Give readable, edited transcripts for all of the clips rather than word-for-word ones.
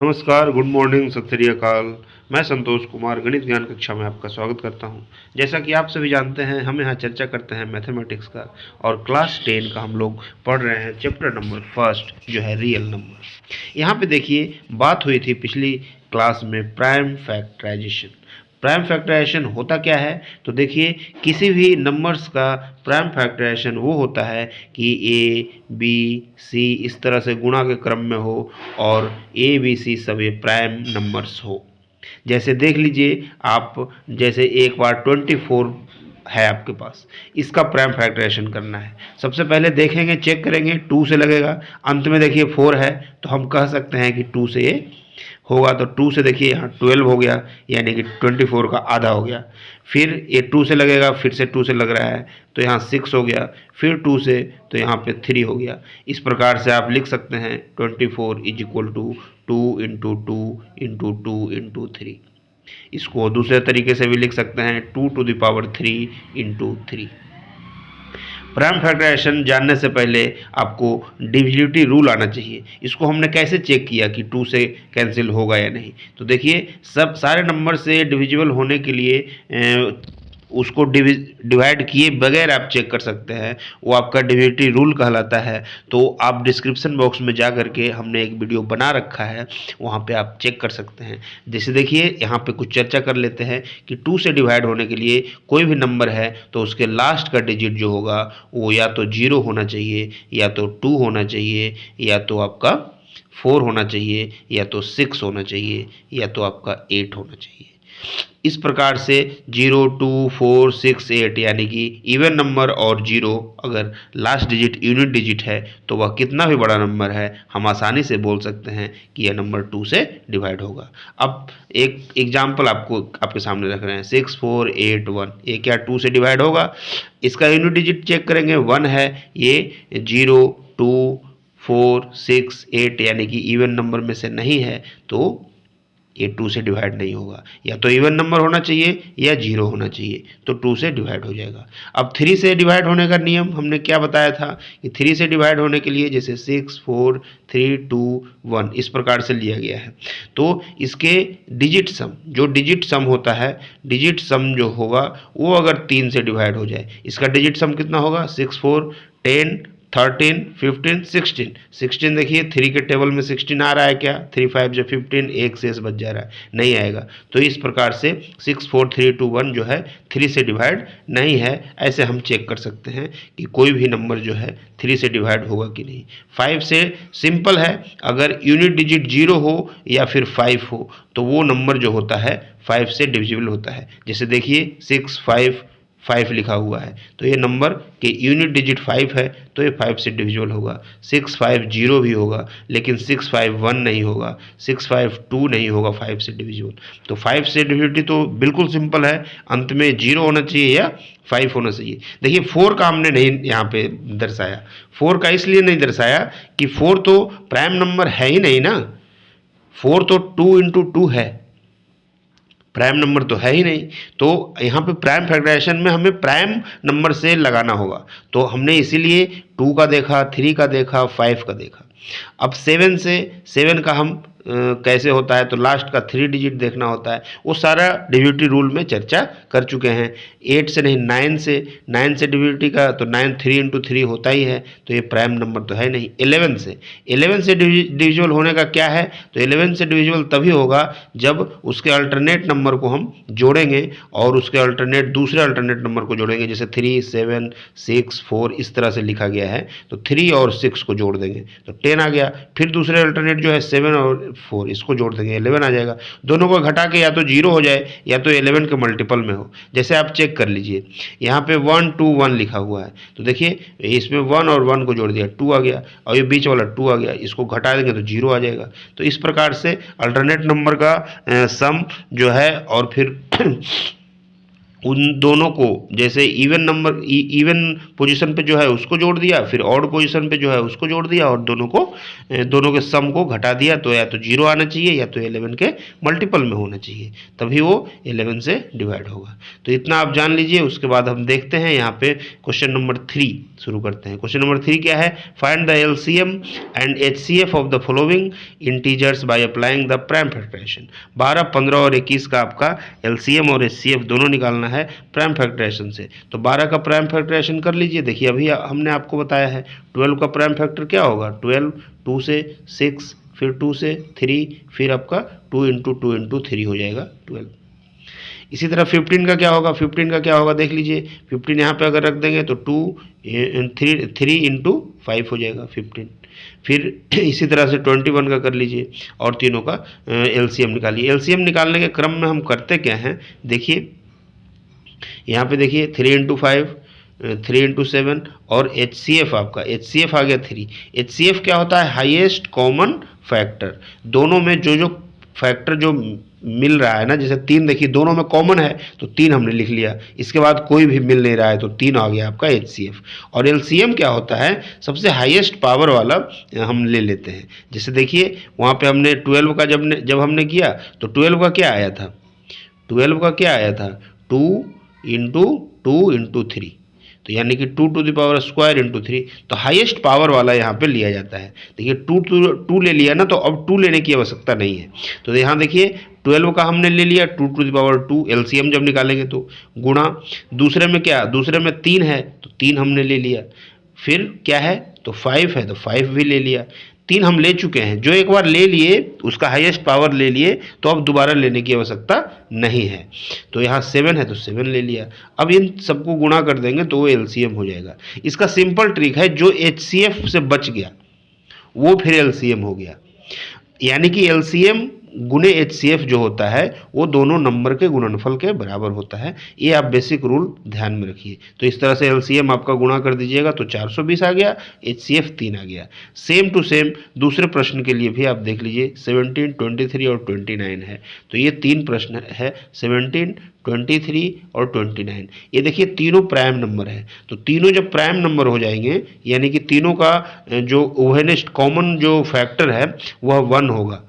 नमस्कार, good morning, सत श्री अकाल। मैं संतोष कुमार गणित ज्ञान कक्षा में आपका स्वागत करता हूं। जैसा कि आप सभी जानते हैं, हम यहाँ चर्चा करते हैं मैथमेटिक्स का और क्लास 10 का हम लोग पढ़ रहे हैं चैप्टर नंबर फर्स्ट जो है रियल नंबर। यहाँ पे देखिए, बात हुई थी पिछली क्लास में प्राइम फैक्टराइजेशन। प्राइम फैक्टराइजेशन होता क्या है? तो देखिए, किसी भी नंबर्स का प्राइम फैक्टराइजेशन वो होता है कि ए बी सी इस तरह से गुणा के क्रम में हो और ए बी सी सभी प्राइम नंबर्स हो। जैसे देख लीजिए आप, जैसे एक बार 24 है आपके पास, इसका प्राइम फैक्टराइजेशन करना है। सबसे पहले देखेंगे, चेक करेंगे, 2 से लगेगा। अंत में देखिए 4 है तो हम कह सकते हैं कि 2 से ये होगा। तो 2 से देखिए यहाँ 12 हो गया, यानी कि 24 का आधा हो गया। फिर ये 2 से लगेगा, फिर से 2 से लग रहा है तो यहाँ 6 हो गया, फिर 2 से तो यहाँ पे 3 हो गया। इस प्रकार से आप लिख सकते हैं 24 is equal to 2 into 2 into 2 into 3। इसको दूसरे तरीके से भी लिख सकते हैं 2 to the power 3 into 3। Prime factorisation जानने से पहले आपको डिविजिबिलिटी रूल आना चाहिए। इसको हमने कैसे चेक किया कि 2 से कैंसिल होगा या नहीं? तो देखिए, सब सारे नंबर से डिविजिबल होने के लिए उसको डिवाइड किए बगैर आप चेक कर सकते हैं। वो आपका डिविजिबिलिटी रूल कहलाता है। तो आप डिस्क्रिप्शन बॉक्स में जा करके हमने एक वीडियो बना रखा है, वहाँ पे आप चेक कर सकते हैं। जैसे देखिए, यहाँ पे कुछ चर्चा कर लेते हैं कि 2 से डिवाइड होने के लिए कोई भी नंबर है तो उसके लास्ट का डिजिट जो होगा वो या तो 0 होना चाहिए, या तो 2 होना चाहिए, या तो आपका 4 होना चाहिए, या तो 6 होना चाहिए, या तो आपका 8 होना चाहिए। इस प्रकार से 0 2 4 6 8 यानी कि इवन नंबर और 0 अगर लास्ट डिजिट यूनिट डिजिट है तो वह कितना भी बड़ा नंबर है, हम आसानी से बोल सकते हैं कि यह नंबर 2 से डिवाइड होगा। अब एक एग्जाम्पल आपको आपके सामने रख रहे हैं, 6 4 8 1। ये क्या 2 से डिवाइड होगा? इसका यूनिट डिजिट चेक करेंगे, 1 है। ये 0 2 4 6 8 यानी कि इवन नंबर में से नहीं है, तो ये 2 से डिवाइड नहीं होगा। या तो इवन नंबर होना चाहिए या 0 होना चाहिए, तो 2 से डिवाइड हो जाएगा। अब 3 से डिवाइड होने का नियम हमने क्या बताया था कि 3 से डिवाइड होने के लिए जैसे 6 4 3 2 1 इस प्रकार से लिया गया है। तो इसके डिजिट सम, जो डिजिट सम होता है, डिजिट सम जो होगा वो अगर 3 से डिवाइड हो जाए, इसका डिजिट सम कितना होगा? 6 4 10 13 15 16। 16 देखिए 3 के टेबल में 16 आ रहा है क्या? 3 5 जो 15, एक शेष बच जा रहा है, नहीं आएगा। तो इस प्रकार से 6 4 3 2 1 जो है 3 से डिवाइड नहीं है। ऐसे हम चेक कर सकते हैं कि कोई भी नंबर जो है 3 से डिवाइड होगा कि नहीं। 5 से सिंपल है, अगर यूनिट डिजिट 0 हो या फिर 5 हो तो वो नंबर जो होता है 5 से डिविजिबल होता है। जैसे देखिए 6 5 5 लिखा हुआ है तो ये नंबर के यूनिट डिजिट 5 है, तो ये 5 से डिविजिबल होगा। 6 5 0 भी होगा, लेकिन 6 5 1 नहीं होगा, 6 5 2 नहीं होगा 5 से डिविजिबल। तो 5 से डिविजिबिलिटी तो बिल्कुल सिंपल है, अंत में 0 होना चाहिए या 5 होना चाहिए। देखिए 4 का हमने नहीं यहाँ पे दर्शाया। 4 का इसलिए नहीं दर्शाया कि 4 तो प्राइम नंबर है ही नहीं ना। 4 तो 2 इंटू 2 है, प्राइम नंबर तो है ही नहीं। तो यहाँ पे प्राइम फैक्टराइजेशन में हमें प्राइम नंबर से लगाना होगा। तो हमने इसीलिए 2 का देखा, 3 का देखा, 5 का देखा। अब 7 से 7 का हम कैसे होता है, तो लास्ट का 3 डिजिट देखना होता है। वो सारा डिविजिबिलिटी रूल में चर्चा कर चुके हैं। 8 से नहीं, 9 से डिविजिबिलिटी का तो 9 3 इंटू 3 होता ही है, तो ये प्राइम नंबर तो है नहीं। 11 से डिविजिबल होने का क्या है, तो 11 से डिविजिबल तभी होगा जब उसके अल्टरनेट नंबर को हम जोड़ेंगे और उसके अल्टरनेट दूसरे अल्टरनेट नंबर को जोड़ेंगे। जैसे 3 7 6 4 इस तरह से लिखा गया है, तो 3 और 6 को जोड़ देंगे तो 10 आ गया। फिर दूसरे अल्टरनेट जो है 7 और 4 इसको जोड़ देंगे, 11 आ जाएगा। दोनों को घटा के या तो 0 हो जाए या तो 11 के मल्टीपल में हो। जैसे आप चेक कर लीजिए, यहाँ पे 1 2 1 लिखा हुआ है, तो देखिए इसमें 1 और 1 को जोड़ दिया, 2 आ गया, और ये बीच वाला 2 आ गया, इसको घटा देंगे तो 0 आ जाएगा। तो इस प्रकार से अल्टरनेट नंबर का सम जो है और फिर उन दोनों को जैसे इवन नंबर इवन पोजीशन पे जो है उसको जोड़ दिया, फिर ऑड पोजीशन पे जो है उसको जोड़ दिया और दोनों के सम को घटा दिया, तो या तो 0 आना चाहिए या तो 11 के मल्टीपल में होना चाहिए, तभी वो 11 से डिवाइड होगा। तो इतना आप जान लीजिए। उसके बाद हम देखते हैं यहाँ पे क्वेश्चन नंबर 3 शुरू करते हैं। क्वेश्चन नंबर 3 क्या है? Find the LCM and HCF of the following integers by applying the prime factorisation. 12, 15 और 21 का आपका एलसीएम और एचसीएफ दोनों निकालना है प्राइम फैक्टराइजेशन से। तो 12 का प्राइम फैक्टराइजेशन कर लीजिए। देखिए अभी हमने आपको बताया है 12 का प्राइम फैक्टर क्या होगा? 12, 2 से 6, फिर 2 से 3, फिर आपका 2 इंटू 2 इंटू 3 हो जाएगा 12। इसी तरह 15 का क्या होगा? 15 का क्या होगा देख लीजिए। 15 यहाँ पे अगर रख देंगे तो 3 इंटू 5 हो जाएगा 15। फिर इसी तरह से 21 का कर लीजिए और तीनों का एलसीएम निकालिए। एलसीएम निकालने के क्रम में हम करते क्या हैं देखिए, यहाँ पे देखिए 3 इंटू 5, 3 इंटू 7 और एचसीएफ आपका एचसीएफ आ गया 3। एचसीएफ क्या होता है? Highest common factor. दोनों में जो फैक्टर जो मिल रहा है ना, जैसे 3 देखिए दोनों में कॉमन है तो 3 हमने लिख लिया, इसके बाद कोई भी मिल नहीं रहा है तो 3 आ गया आपका एचसीएफ। और एलसीएम क्या होता है? सबसे हाईएस्ट पावर वाला हम ले लेते हैं। जैसे देखिए वहाँ पे हमने 12 का जब हमने किया तो 12 का क्या आया था? 12 का क्या आया था? 2 इंटू 3, तो यानी कि 2 to the power square into 3। तो हाईएस्ट पावर वाला यहाँ पे लिया जाता है। देखिए 2 ले लिया ना, तो अब 2 लेने की आवश्यकता नहीं है। तो यहाँ देखिए 12 का हमने ले लिया 2 टू द पावर 2, एलसीएम जब निकालेंगे तो गुणा, दूसरे में क्या? दूसरे में 3 है तो 3 हमने ले लिया, फिर क्या है तो 5 है तो 5 भी ले लिया। 3 हम ले चुके हैं, जो एक बार ले लिए उसका हाईएस्ट पावर ले लिए तो अब दोबारा लेने की आवश्यकता नहीं है। तो यहाँ 7 है तो 7 ले लिया। अब इन सबको गुणा कर देंगे तो वो एलसीएम हो जाएगा। इसका सिंपल ट्रिक है, जो एचसीएफ से बच गया वो फिर एलसीएम हो गया। यानी कि एलसीएम गुने एचसीएफ जो होता है वो दोनों नंबर के गुणनफल के बराबर होता है। ये आप बेसिक रूल ध्यान में रखिए। तो इस तरह से एलसीएम आपका गुणा कर दीजिएगा तो 420 आ गया, एचसीएफ 3 आ गया। सेम टू सेम दूसरे प्रश्न के लिए भी आप देख लीजिए, 17, 23 और 29 है। तो ये 3 प्रश्न है, 17, 23 और 29। ये देखिए तीनों प्राइम नंबर है। तो तीनों जब प्राइम नंबर हो जाएंगे यानी कि तीनों का जो ओवेनेस्ट कॉमन जो फैक्टर है वह 1 होगा।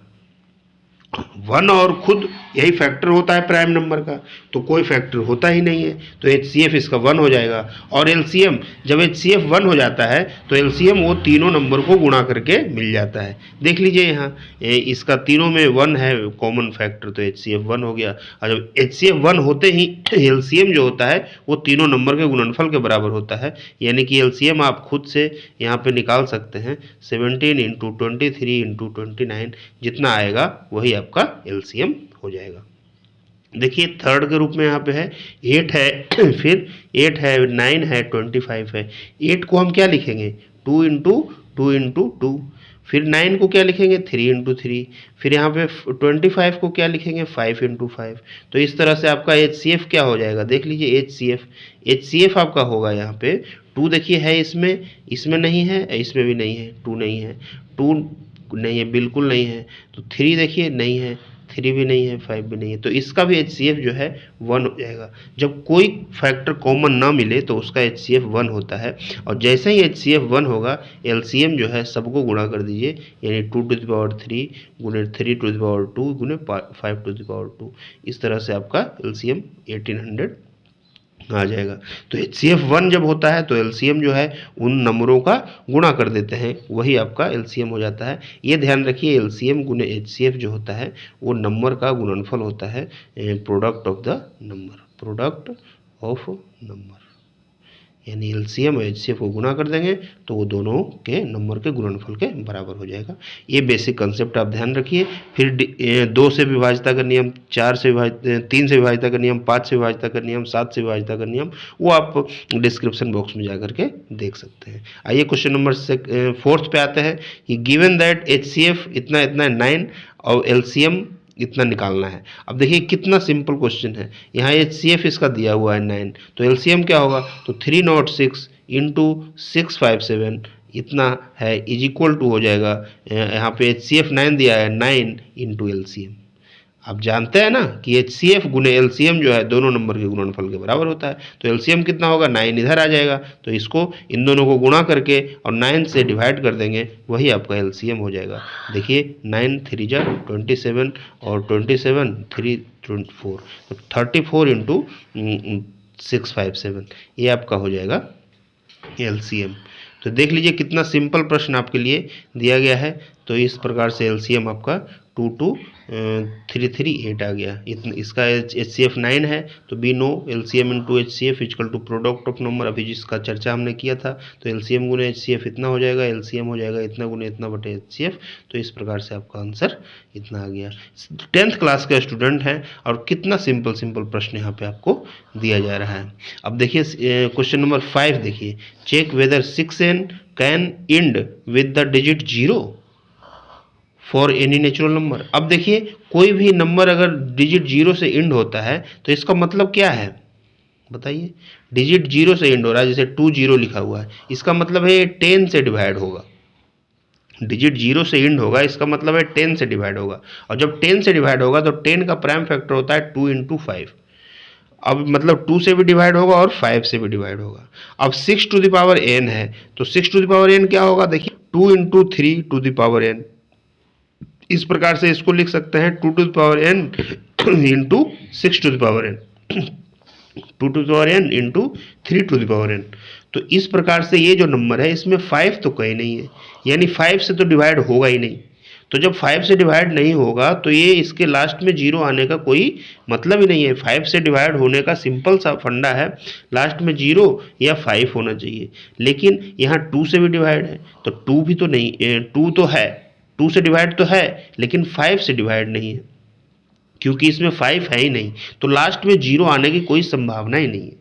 1 और खुद यही फैक्टर होता है प्राइम नंबर का, तो कोई फैक्टर होता ही नहीं है, तो एचसीएफ इसका 1 हो जाएगा। और एलसीएम जब एचसीएफ 1 हो जाता है तो एलसीएम वो तीनों नंबर को गुणा करके मिल जाता है। देख लीजिए यहाँ इसका तीनों में 1 है कॉमन फैक्टर, तो एचसीएफ 1 हो गया। और जब एचसीएफ 1 होते ही एलसीएम जो होता है वो तीनों नंबर के गुणनफल के बराबर होता है। यानी कि एलसीएम आप खुद से यहाँ पे निकाल सकते हैं, 17 इंटू 23 इंटू 29 जितना आएगा वही आपका एलसीएम हो जाएगा। देखिए थर्ड के रूप में यहाँ पे है 8 है फिर 8 है, 9 है, 25 है। 8 को हम क्या लिखेंगे? 2 इंटू 2 इंटू 2। फिर 9 को क्या लिखेंगे? 3 इंटू 3। फिर यहाँ पे 25 को क्या लिखेंगे? 5 इंटू 5। तो इस तरह से आपका एचसीएफ क्या हो जाएगा देख लीजिए। एचसीएफ आपका होगा यहाँ पे 2 देखिए है इसमें नहीं है, इसमें भी नहीं है, 2 नहीं है, 2 नहीं है, बिल्कुल नहीं है। तो 3 देखिए नहीं है, 3 भी नहीं है, 5 भी नहीं है। तो इसका भी एचसीएफ जो है 1 हो जाएगा। जब कोई फैक्टर कॉमन ना मिले तो उसका एचसीएफ 1 होता है। और जैसे ही एचसीएफ 1 होगा एलसीएम जो है सबको गुणा कर दीजिए, यानी 2 टू द पावर 3 गुने 3 टू द पावर 2 गुने 5 टू द पावर 2। इस तरह से आपका एलसीएम 1800 आ जाएगा। तो एचसीएफ 1 जब होता है तो एलसीएम जो है उन नंबरों का गुणा कर देते हैं, वही आपका एलसीएम हो जाता है। ये ध्यान रखिए, एलसीएम गुने एचसीएफ जो होता है वो नंबर का गुणनफल होता है, product of the number, product of number. यानी एलसीएम और एचसीएफ को गुणा कर देंगे तो वो दोनों के नंबर के गुणनफल के बराबर हो जाएगा। ये बेसिक कंसेप्ट आप ध्यान रखिए। फिर 2 से विभाजिता का नियम, 3 से विभाजिता का नियम, 5 से विभाजिता का नियम, 7 से विभाजिता का नियम, वो आप डिस्क्रिप्शन बॉक्स में जाकर के देख सकते हैं। आइए क्वेश्चन नंबर 4 पे आते हैं कि गिवन दैट एचसीएफ इतना इतना 9 और एलसीएम इतना निकालना है। अब देखिए कितना सिंपल क्वेश्चन है। यहाँ एचसीएफ इसका दिया हुआ है 9, तो एलसीएम क्या होगा? तो 306 इंटू 657 इतना है इज इक्वल टू हो जाएगा, यहाँ पे एचसीएफ 9 दिया है, 9 इंटू एलसीएम। आप जानते हैं ना कि HCF गुने LCM जो है दोनों नंबर के गुणनफल के बराबर होता है। तो LCM कितना होगा, 9 इधर आ जाएगा, तो इसको इन दोनों को गुणा करके और 9 से डिवाइड कर देंगे, वही आपका LCM हो जाएगा। देखिए 9 3 जा 27 और 27 3 24, तो 34 इंटू 657, ये आपका हो जाएगा LCM। तो देख लीजिए कितना सिंपल प्रश्न आपके लिए दिया गया है। तो इस प्रकार से LCM आपका 2238 आ गया। इसका HCF 9 है, तो we know LCM into HCF equal to product of number, अभी जिसका चर्चा हमने किया था। तो LCM गुने HCF इतना हो जाएगा, LCM हो जाएगा इतना गुने इतना बटे HCF। तो इस प्रकार से आपका आंसर इतना आ गया। 10th क्लास का स्टूडेंट है और कितना सिंपल सिंपल प्रश्न यहाँ पे आपको दिया जा रहा है। अब देखिए क्वेश्चन नंबर 5 देखिए, check whether 6n can end with the digit 0 for any natural number. अब देखिए कोई भी नंबर अगर डिजिट 0 से इंड होता है तो इसका मतलब क्या है बताइए। डिजिट 0 से इंड हो रहा है, जैसे 20 लिखा हुआ है, इसका मतलब है 10 से डिवाइड होगा। डिजिट 0 से इंड होगा, इसका मतलब है 10 से डिवाइड होगा, और जब 10 से डिवाइड होगा तो 10 का प्राइम फैक्टर होता है 2 इंटू 5। अब मतलब 2 से भी डिवाइड होगा और 5 से भी डिवाइड होगा। अब 6 टू द पावर n है, तो 6 टू द पावर n क्या होगा, देखिए 2 into 3 to the power n। इस प्रकार से इसको लिख सकते हैं 2 to the power n into 6 to the power n, 2 to the power n into 3 to the power n। तो इस प्रकार से ये जो नंबर है इसमें 5 तो कहीं नहीं है, यानी 5 से तो डिवाइड होगा ही नहीं। तो जब 5 से डिवाइड नहीं होगा तो ये इसके लास्ट में 0 आने का कोई मतलब ही नहीं है। 5 से डिवाइड होने का सिंपल सा फंडा है, लास्ट में 0 या 5 होना चाहिए। लेकिन यहाँ 2 से भी डिवाइड है, तो 2 भी तो नहीं, 2 तो है, 2 से डिवाइड तो है, लेकिन 5 से डिवाइड नहीं है, क्योंकि इसमें 5 है ही नहीं। तो लास्ट में 0 आने की कोई संभावना ही नहीं है।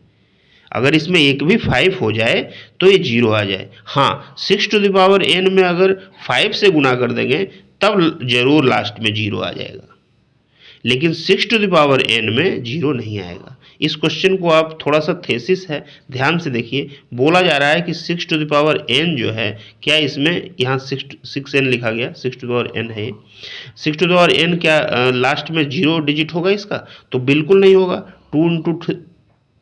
अगर इसमें एक भी 5 हो जाए तो ये 0 आ जाए। हाँ, 6 टू द पावर n में अगर 5 से गुना कर देंगे तब जरूर लास्ट में 0 आ जाएगा, लेकिन 6 टू द पावर n में 0 नहीं आएगा। इस क्वेश्चन को आप थोड़ा सा थेसिस है, ध्यान से देखिए। बोला जा रहा है कि 6 टू द पावर n जो है, क्या इसमें यहाँ 6n लिखा गया, 6 टू द पावर n है, 6 टू द पावर n क्या लास्ट में 0 डिजिट होगा इसका? तो बिल्कुल नहीं होगा। 2 into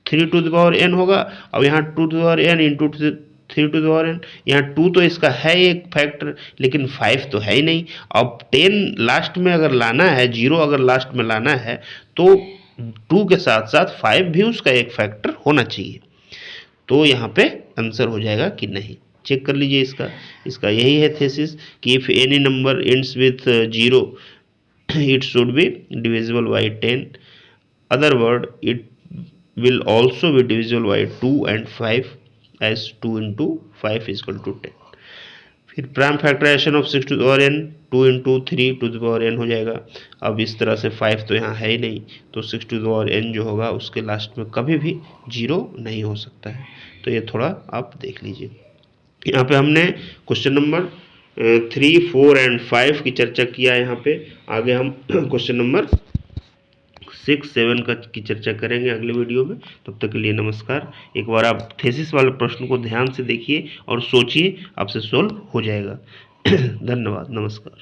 3 to the power n होगा, अब यहाँ 2 to the power n into 3 to the power n, यहाँ 2 तो इसका है एक फैक्टर, लेकिन 5 तो है ही नहीं। अब 10 लास्ट में अगर लाना है, 0 अगर लास्ट में लाना है, तो 2 के साथ साथ 5 भी उसका एक फैक्टर होना चाहिए। तो यहाँ पे आंसर हो जाएगा कि नहीं। चेक कर लीजिए इसका यही है थेसिस कि if any number ends with 0 it should be divisible by 10, other word it will also be divisible by 2 and 5 as 2 into 5 is equal to 10। फिर prime factorisation of 6 to the power n, 2 into 3 to the power n हो जाएगा। अब इस तरह से 5 तो यहाँ है ही नहीं, तो 6 टू द पावर n जो होगा उसके लास्ट में कभी भी 0 नहीं हो सकता है। तो ये थोड़ा आप देख लीजिए। यहाँ पे हमने क्वेश्चन नंबर 3, 4 एंड 5 की चर्चा किया। यहाँ पे आगे हम क्वेश्चन नंबर 6, 7 की चर्चा करेंगे अगले वीडियो में। तब तक के लिए नमस्कार। एक बार आप थेसिस वाले प्रश्न को ध्यान से देखिए और सोचिए, आपसे सोल्व हो जाएगा। धन्यवाद, नमस्कार।